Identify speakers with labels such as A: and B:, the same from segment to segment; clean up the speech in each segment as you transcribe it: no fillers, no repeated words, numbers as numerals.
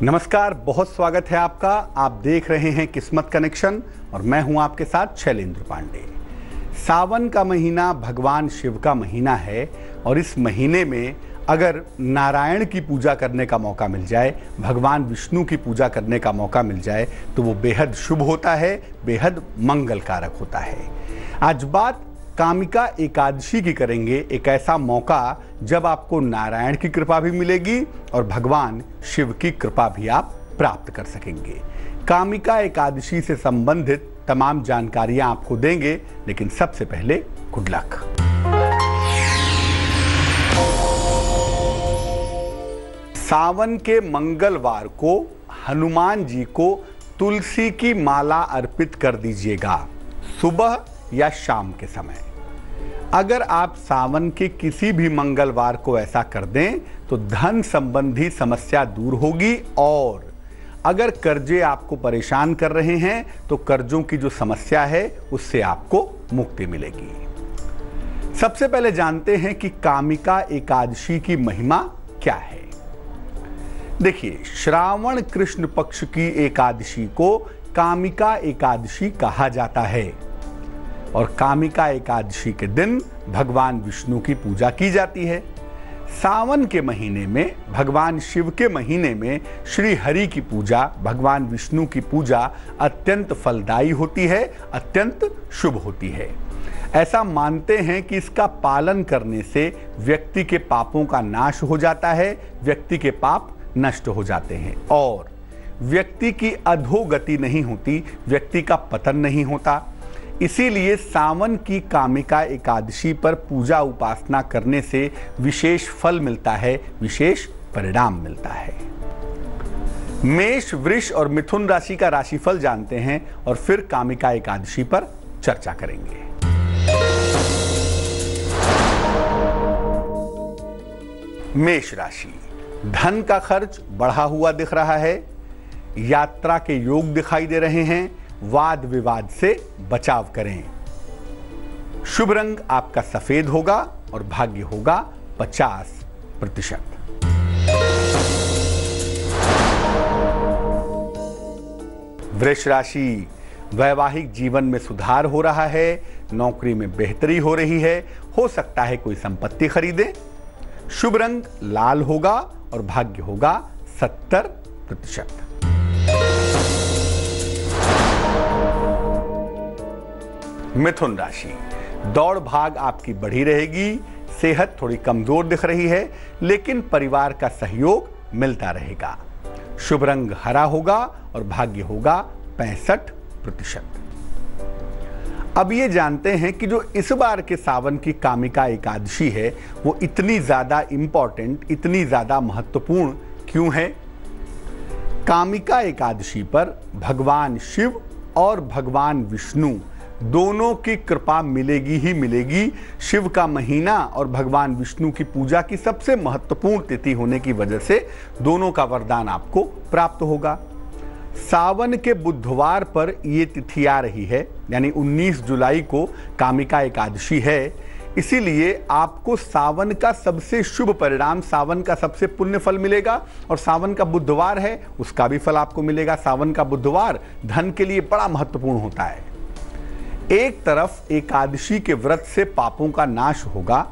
A: नमस्कार, बहुत स्वागत है आपका। आप देख रहे हैं किस्मत कनेक्शन और मैं हूं आपके साथ शैलेंद्र पांडे। सावन का महीना भगवान शिव का महीना है और इस महीने में अगर नारायण की पूजा करने का मौका मिल जाए, भगवान विष्णु की पूजा करने का मौका मिल जाए तो वो बेहद शुभ होता है, बेहद मंगलकारक होता है। आज बात कामिका एकादशी की करेंगे, एक ऐसा मौका जब आपको नारायण की कृपा भी मिलेगी और भगवान शिव की कृपा भी आप प्राप्त कर सकेंगे। कामिका एकादशी से संबंधित तमाम जानकारियां आपको देंगे, लेकिन सबसे पहले गुड लक। सावन के मंगलवार को हनुमान जी को तुलसी की माला अर्पित कर दीजिएगा, सुबह या शाम के समय। अगर आप सावन के किसी भी मंगलवार को ऐसा कर दें तो धन संबंधी समस्या दूर होगी और अगर कर्जे आपको परेशान कर रहे हैं तो कर्जों की जो समस्या है उससे आपको मुक्ति मिलेगी। सबसे पहले जानते हैं कि कामिका एकादशी की महिमा क्या है। देखिए, श्रावण कृष्ण पक्ष की एकादशी को कामिका एकादशी कहा जाता है और कामिका एकादशी के दिन भगवान विष्णु की पूजा की जाती है। सावन के महीने में, भगवान शिव के महीने में श्री हरि की पूजा, भगवान विष्णु की पूजा अत्यंत फलदायी होती है, अत्यंत शुभ होती है। ऐसा मानते हैं कि इसका पालन करने से व्यक्ति के पापों का नाश हो जाता है, व्यक्ति के पाप नष्ट हो जाते हैं और व्यक्ति की अधोगति नहीं होती, व्यक्ति का पतन नहीं होता। इसीलिए सावन की कामिका एकादशी पर पूजा उपासना करने से विशेष फल मिलता है, विशेष परिणाम मिलता है। मेष, वृष और मिथुन राशि का राशिफल जानते हैं और फिर कामिका एकादशी पर चर्चा करेंगे। मेष राशि, धन का खर्च बढ़ा हुआ दिख रहा है, यात्रा के योग दिखाई दे रहे हैं, वाद विवाद से बचाव करें। शुभ रंग आपका सफेद होगा और भाग्य होगा 50%। वृष राशि, वैवाहिक जीवन में सुधार हो रहा है, नौकरी में बेहतरी हो रही है, हो सकता है कोई संपत्ति खरीदें। शुभ रंग लाल होगा और भाग्य होगा 70%। मिथुन राशि, दौड़ भाग आपकी बढ़ी रहेगी, सेहत थोड़ी कमजोर दिख रही है, लेकिन परिवार का सहयोग मिलता रहेगा। शुभ रंग हरा होगा और भाग्य होगा 65%। अब ये जानते हैं कि जो इस बार के सावन की कामिका एकादशी है वो इतनी ज्यादा इंपॉर्टेंट, इतनी ज्यादा महत्वपूर्ण क्यों है। कामिका एकादशी पर भगवान शिव और भगवान विष्णु दोनों की कृपा मिलेगी ही मिलेगी। शिव का महीना और भगवान विष्णु की पूजा की सबसे महत्वपूर्ण तिथि होने की वजह से दोनों का वरदान आपको प्राप्त होगा। सावन के बुधवार पर यह तिथि आ रही है, यानी 19 जुलाई को कामिका एकादशी है। इसीलिए आपको सावन का सबसे शुभ परिणाम, सावन का सबसे पुण्य फल मिलेगा और सावन का बुधवार है उसका भी फल आपको मिलेगा। सावन का बुधवार धन के लिए बड़ा महत्वपूर्ण होता है। एक तरफ एकादशी के व्रत से पापों का नाश होगा,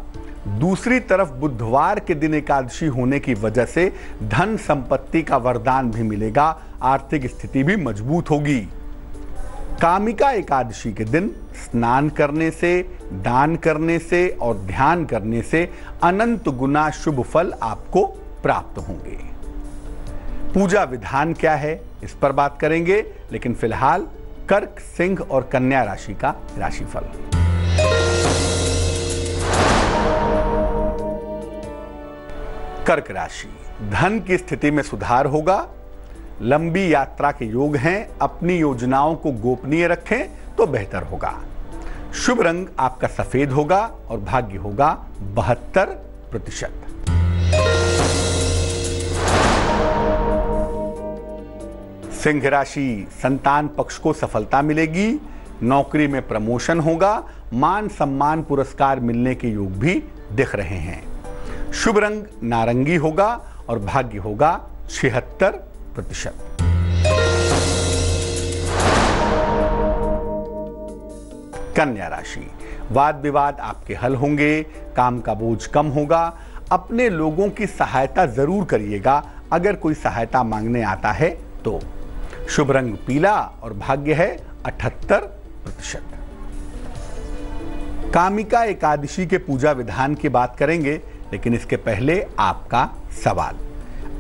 A: दूसरी तरफ बुधवार के दिन एकादशी होने की वजह से धन संपत्ति का वरदान भी मिलेगा, आर्थिक स्थिति भी मजबूत होगी। कामिका एकादशी के दिन स्नान करने से, दान करने से और ध्यान करने से अनंत गुना शुभ फल आपको प्राप्त होंगे। पूजा विधान क्या है इस पर बात करेंगे, लेकिन फिलहाल कर्क, सिंह और कन्या राशि का राशिफल। कर्क राशि, धन की स्थिति में सुधार होगा, लंबी यात्रा के योग हैं, अपनी योजनाओं को गोपनीय रखें तो बेहतर होगा। शुभ रंग आपका सफेद होगा और भाग्य होगा 72%। सिंह राशि, संतान पक्ष को सफलता मिलेगी, नौकरी में प्रमोशन होगा, मान सम्मान पुरस्कार मिलने के योग भी दिख रहे हैं। शुभ रंग नारंगी होगा और भाग्य होगा 76%। कन्या राशि, वाद विवाद आपके हल होंगे, काम का बोझ कम होगा, अपने लोगों की सहायता जरूर करिएगा अगर कोई सहायता मांगने आता है तो। शुभ रंग पीला और भाग्य है 78%। कामिका एकादशी के पूजा विधान की बात करेंगे, लेकिन इसके पहले आपका सवाल।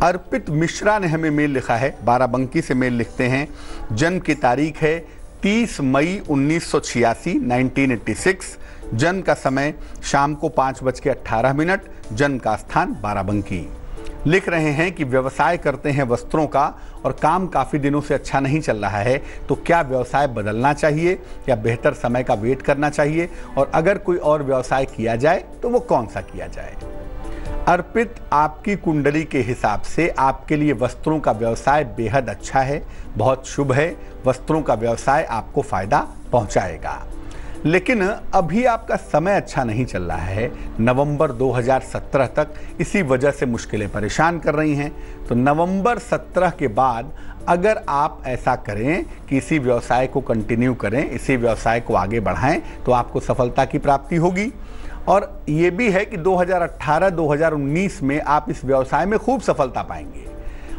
A: अर्पित मिश्रा ने हमें मेल लिखा है, बाराबंकी से मेल लिखते हैं। जन्म की तारीख है 30 मई 1986 1986। जन्म का समय शाम को 5:18, जन्म का स्थान बाराबंकी। लिख रहे हैं कि व्यवसाय करते हैं वस्त्रों का और काम काफ़ी दिनों से अच्छा नहीं चल रहा है, तो क्या व्यवसाय बदलना चाहिए या बेहतर समय का वेट करना चाहिए, और अगर कोई और व्यवसाय किया जाए तो वो कौन सा किया जाए। अर्पित, आपकी कुंडली के हिसाब से आपके लिए वस्त्रों का व्यवसाय बेहद अच्छा है, बहुत शुभ है। वस्त्रों का व्यवसाय आपको फायदा पहुंचाएगा, लेकिन अभी आपका समय अच्छा नहीं चल रहा है। नवंबर 2017 तक इसी वजह से मुश्किलें परेशान कर रही हैं। तो नवंबर 17 के बाद अगर आप ऐसा करें कि इसी व्यवसाय को कंटिन्यू करें, इसी व्यवसाय को आगे बढ़ाएं, तो आपको सफलता की प्राप्ति होगी। और ये भी है कि 2018-2019 में आप इस व्यवसाय में खूब सफलता पाएंगे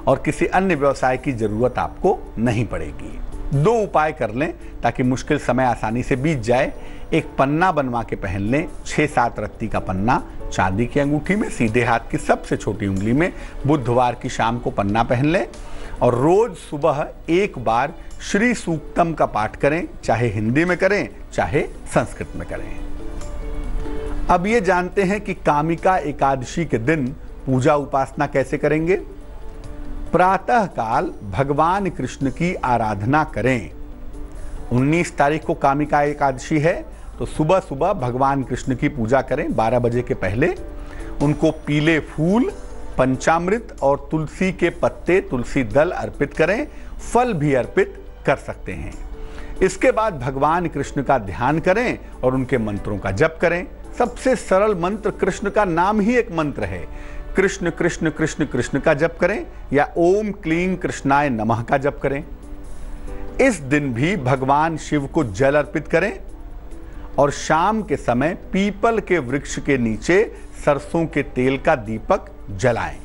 A: और किसी अन्य व्यवसाय की जरूरत आपको नहीं पड़ेगी। 2 उपाय कर लें ताकि मुश्किल समय आसानी से बीत जाए। एक पन्ना बनवा के पहन लें, 6-7 रत्ती का पन्ना चांदी की अंगूठी में, सीधे हाथ की सबसे छोटी उंगली में। बुधवार की शाम को पन्ना पहन लें और रोज सुबह एक बार श्री सूक्तम का पाठ करें, चाहे हिंदी में करें चाहे संस्कृत में करें। अब ये जानते हैं कि कामिका एकादशी के दिन पूजा उपासना कैसे करेंगे। प्रातः काल भगवान कृष्ण की आराधना करें। 19 तारीख को कामिका एकादशी है, तो सुबह सुबह भगवान कृष्ण की पूजा करें 12 बजे के पहले। उनको पीले फूल, पंचामृत और तुलसी के पत्ते, तुलसी दल अर्पित करें। फल भी अर्पित कर सकते हैं। इसके बाद भगवान कृष्ण का ध्यान करें और उनके मंत्रों का जप करें। सबसे सरल मंत्र, कृष्ण का नाम ही एक मंत्र है। कृष्ण कृष्ण कृष्ण कृष्ण का जप करें या ओम क्लीं कृष्णाय नमः का जप करें। इस दिन भी भगवान शिव को जल अर्पित करें और शाम के समय पीपल के वृक्ष के नीचे सरसों के तेल का दीपक जलाएं।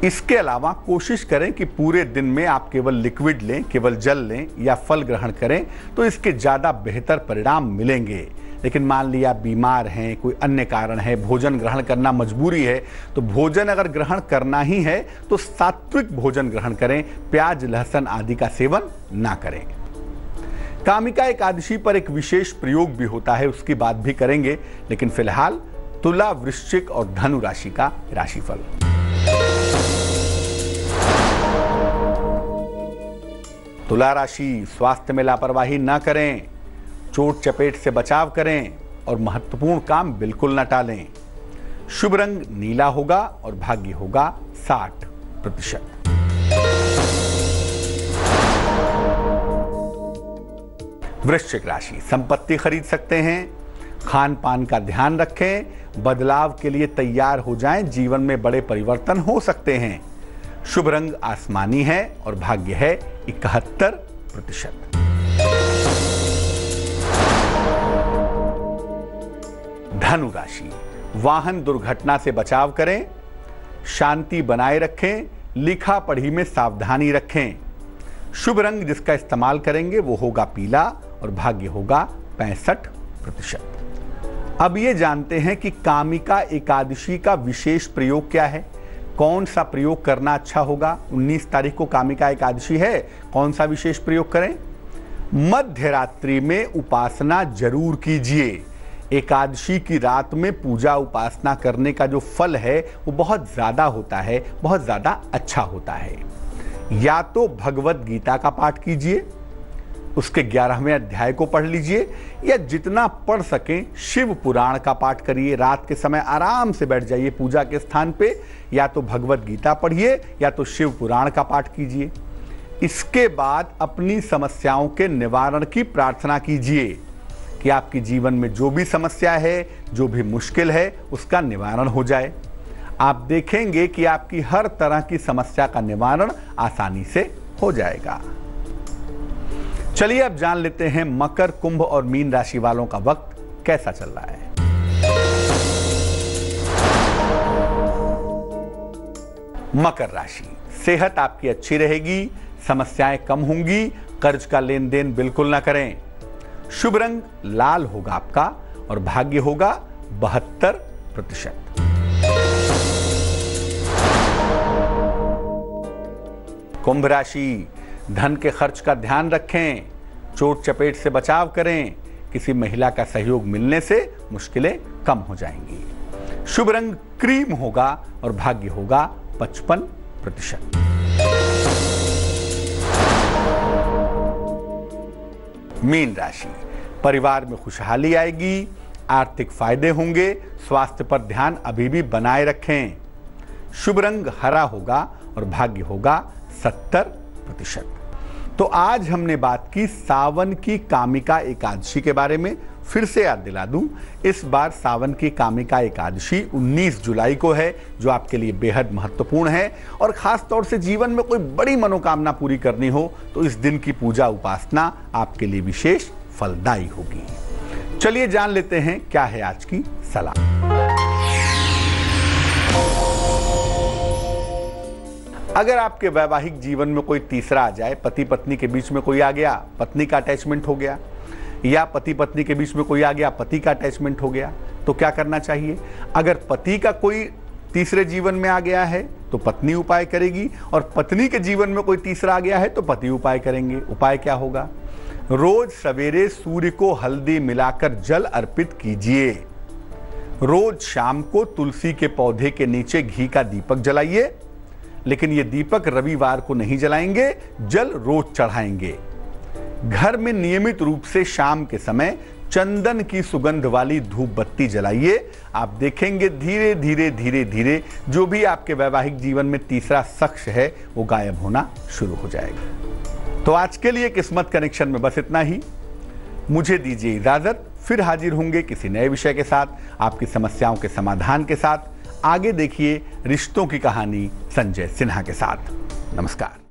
A: इसके अलावा कोशिश करें कि पूरे दिन में आप केवल लिक्विड लें, केवल जल लें या फल ग्रहण करें, तो इसके ज़्यादा बेहतर परिणाम मिलेंगे। लेकिन मान लिया बीमार हैं, कोई अन्य कारण है, भोजन ग्रहण करना मजबूरी है, तो भोजन अगर ग्रहण करना ही है तो सात्विक भोजन ग्रहण करें, प्याज लहसुन आदि का सेवन ना करें। कामिका एकादशी पर एक विशेष प्रयोग भी होता है, उसकी बात भी करेंगे, लेकिन फिलहाल तुला, वृश्चिक और धनु राशि का राशिफल। तुला राशि, स्वास्थ्य में लापरवाही न करें, चोट चपेट से बचाव करें और महत्वपूर्ण काम बिल्कुल न टालें। शुभ रंग नीला होगा और भाग्य होगा 60%। वृश्चिक राशि, संपत्ति खरीद सकते हैं, खान पान का ध्यान रखें, बदलाव के लिए तैयार हो जाएं, जीवन में बड़े परिवर्तन हो सकते हैं। शुभ रंग आसमानी है और भाग्य है 71%। धनु राशि, वाहन दुर्घटना से बचाव करें, शांति बनाए रखें, लिखा पढ़ी में सावधानी रखें। शुभ रंग जिसका इस्तेमाल करेंगे वो होगा पीला और भाग्य होगा 65%। अब ये जानते हैं कि कामिका एकादशी का विशेष प्रयोग क्या है, कौन सा प्रयोग करना अच्छा होगा। 19 तारीख को कामिका एकादशी है, कौन सा विशेष प्रयोग करें। मध्य रात्रि में उपासना जरूर कीजिए। एकादशी की रात में पूजा उपासना करने का जो फल है वो बहुत ज़्यादा होता है, बहुत ज़्यादा अच्छा होता है। या तो भगवत गीता का पाठ कीजिए, उसके 11वें अध्याय को पढ़ लीजिए, या जितना पढ़ सकें शिव पुराण का पाठ करिए। रात के समय आराम से बैठ जाइए पूजा के स्थान पे, या तो भगवत गीता पढ़िए या तो शिव पुराण का पाठ कीजिए। इसके बाद अपनी समस्याओं के निवारण की प्रार्थना कीजिए कि आपके जीवन में जो भी समस्या है, जो भी मुश्किल है, उसका निवारण हो जाए। आप देखेंगे कि आपकी हर तरह की समस्या का निवारण आसानी से हो जाएगा। चलिए अब जान लेते हैं मकर, कुंभ और मीन राशि वालों का वक्त कैसा चल रहा है। मकर राशि, सेहत आपकी अच्छी रहेगी, समस्याएं कम होंगी, कर्ज का लेन देन बिल्कुल ना करें। शुभ रंग लाल होगा आपका और भाग्य होगा 72%। कुंभ राशि, धन के खर्च का ध्यान रखें, चोट चपेट से बचाव करें, किसी महिला का सहयोग मिलने से मुश्किलें कम हो जाएंगी। शुभ रंग क्रीम होगा और भाग्य होगा 55%। मीन राशि, परिवार में खुशहाली आएगी, आर्थिक फायदे होंगे, स्वास्थ्य पर ध्यान अभी भी बनाए रखें। शुभ रंग हरा होगा और भाग्य होगा 70%। तो आज हमने बात की सावन की कामिका एकादशी के बारे में। फिर से याद दिला दूं, इस बार सावन की कामिका एकादशी 19 जुलाई को है, जो आपके लिए बेहद महत्वपूर्ण है। और खास तौर से जीवन में कोई बड़ी मनोकामना पूरी करनी हो तो इस दिन की पूजा उपासना आपके लिए विशेष फलदायी होगी। चलिए जान लेते हैं क्या है आज की सलाह। अगर आपके वैवाहिक जीवन में कोई तीसरा आ जाए, पति पत्नी के बीच में कोई आ गया, पत्नी का अटैचमेंट हो गया, या पति पत्नी के बीच में कोई आ गया, पति का अटैचमेंट हो गया, तो क्या करना चाहिए। अगर पति का कोई तीसरे जीवन में आ गया है तो पत्नी उपाय करेगी, और पत्नी के जीवन में कोई तीसरा आ गया है तो पति उपाय करेंगे। उपाय क्या होगा, रोज सवेरे सूर्य को हल्दी मिलाकर जल अर्पित कीजिए। रोज शाम को तुलसी के पौधे के नीचे घी का दीपक जलाइए, लेकिन ये दीपक रविवार को नहीं जलाएंगे, जल रोज चढ़ाएंगे। घर में नियमित रूप से शाम के समय चंदन की सुगंध वाली धूप बत्ती जलाइए। आप देखेंगे धीरे धीरे धीरे धीरे जो भी आपके वैवाहिक जीवन में तीसरा शख्स है वो गायब होना शुरू हो जाएगा। तो आज के लिए किस्मत कनेक्शन में बस इतना ही। मुझे दीजिए इजाजत, फिर हाजिर होंगे किसी नए विषय के साथ, आपकी समस्याओं के समाधान के साथ। आगे देखिए रिश्तों की कहानी संजय सिन्हा के साथ। नमस्कार।